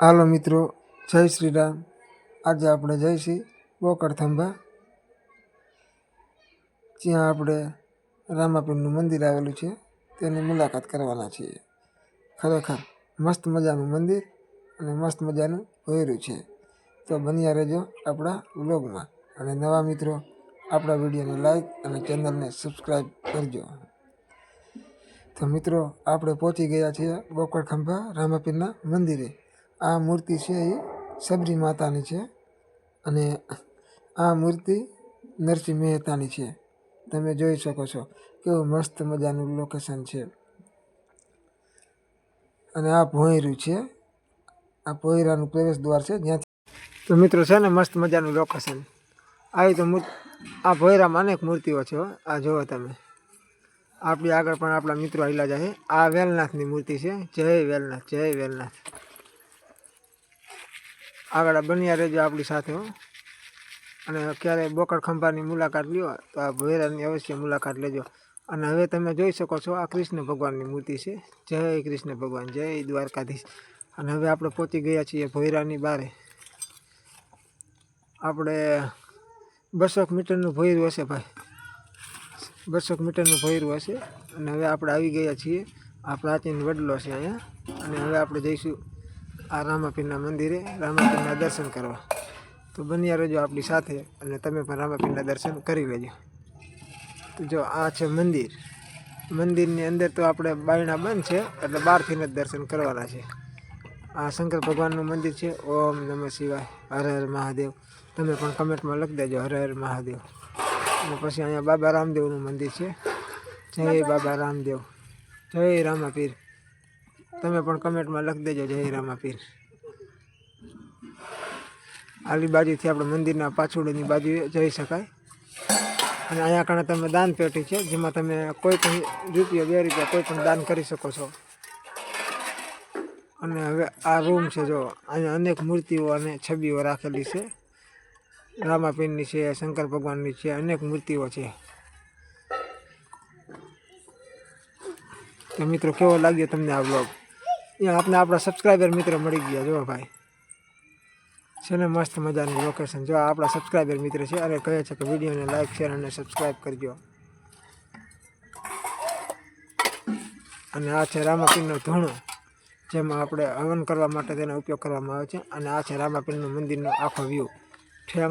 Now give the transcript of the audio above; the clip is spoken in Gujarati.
હાલો મિત્રો, જય શ્રી રામ। આજે આપણે જઈશું બોકડ થંભા, જ્યાં આપણે રામાપીરનું મંદિર આવેલું છે તેની મુલાકાત કરવાના છીએ। ખરેખર મસ્ત મજાનું મંદિર અને મસ્ત મજાનું ભોયરું છે, તો બન્યા રહેજો આપણા વ્લોગમાં। અને નવા મિત્રો આપણા વિડીયોને લાઈક અને ચેનલને સબસ્ક્રાઈબ કરજો। તો મિત્રો આપણે પહોંચી ગયા છીએ બોકડ ખંભા રામાપીરના મંદિરે। આ મૂર્તિ છે એ સબરી માતાની છે અને આ મૂર્તિ નરસિંહ મહેતાની છે। તમે જોઈ શકો છો કેવું મસ્ત મજાનું લોકેશન છે। અને આ ભોંયરું છે, આ ભોંયરાનું પ્રવેશ દ્વાર છે જ્યાંથી તો મિત્રો છે ને મસ્ત મજાનું લોકેશન। આવી તો આ ભોંયરામાં અનેક મૂર્તિઓ છે। આ જુઓ તમે, આપણી આગળ પણ આપણા મિત્રો આવેલા જાય। આ વેલનાથની મૂર્તિ છે। જય વેલનાથ, જય વેલનાથ। આગળ બન્યા રહેજો આપણી સાથે હો। અને ક્યારે બોકડ ખંભાની મુલાકાત લ્યો તો આ ભોંયરાની અવશ્ય મુલાકાત લેજો। અને હવે તમે જોઈ શકો છો આ કૃષ્ણ ભગવાનની મૂર્તિ છે। જય કૃષ્ણ ભગવાન, જય દ્વારકાધીશ। અને હવે આપણે પહોંચી ગયા છીએ ભોંયરાની બારે। આપણે 200 મીટરનું ભોંયરું હશે ભાઈ, 200 મીટરનું ભોંયરું હશે। અને હવે આપણે આવી ગયા છીએ, આ પ્રાચીન વડલો છે અહીંયા। અને હવે આપણે જઈશું આ રામાપીરના મંદિરે રામાપીરના દર્શન કરવા। તો બન્યા રહેજો આપણી સાથે અને તમે પણ રામાપીરના દર્શન કરી લેજો। તો જો આ છે મંદિર, મંદિરની અંદર તો આપણે બાયણા બંધ છે એટલે બહારથી જ દર્શન કરવાના છે। આ શંકર ભગવાનનું મંદિર છે। ઓમ નમઃ શિવાય, હર હર મહાદેવ। તમે પણ કમેન્ટમાં લખી દેજો હર હર મહાદેવ। અને પછી અહીંયા બાબા રામદેવનું મંદિર છે। જય બાબા રામદેવ, જય રામાપીર। તમે પણ કમેન્ટમાં લખી દેજો જય રામાપીર। આલી બાજુથી આપણે મંદિરના પાછળની બાજુએ જઈ શકાય। અને અહીંયા કણે તમે દાન પેટી છે, જેમાં તમે કોઈ પણ રૂપિયા 2 રૂપિયા કોઈ પણ દાન કરી શકો છો। અને હવે આ રૂમ છે, જો અહીંયા અનેક મૂર્તિઓ અને છબીઓ રાખેલી છે। રામાપીરની છે, શંકર ભગવાનની છે, અનેક મૂર્તિઓ છે। તો મિત્રો કેવો લાગ્યો તમને આ વ્લોગ? અહીંયા આપણે આપણા સબસ્ક્રાઈબર મિત્રો મળી ગયા। જો ભાઈ છે ને મસ્ત મજાનું લોકેશન। જો આપણા સબસ્ક્રાઈબર મિત્ર છે અને કહે છે કે વિડીયોને લાઈક શેર અને સબસ્ક્રાઈબ કરજો। અને આ છે રામાપીરનો ધૂણો, જેમાં આપણે હવન કરવા માટે તેનો ઉપયોગ કરવામાં આવે છે। અને આ છે રામાપીરનું મંદિરનો આખો વ્યૂ। થેન્ક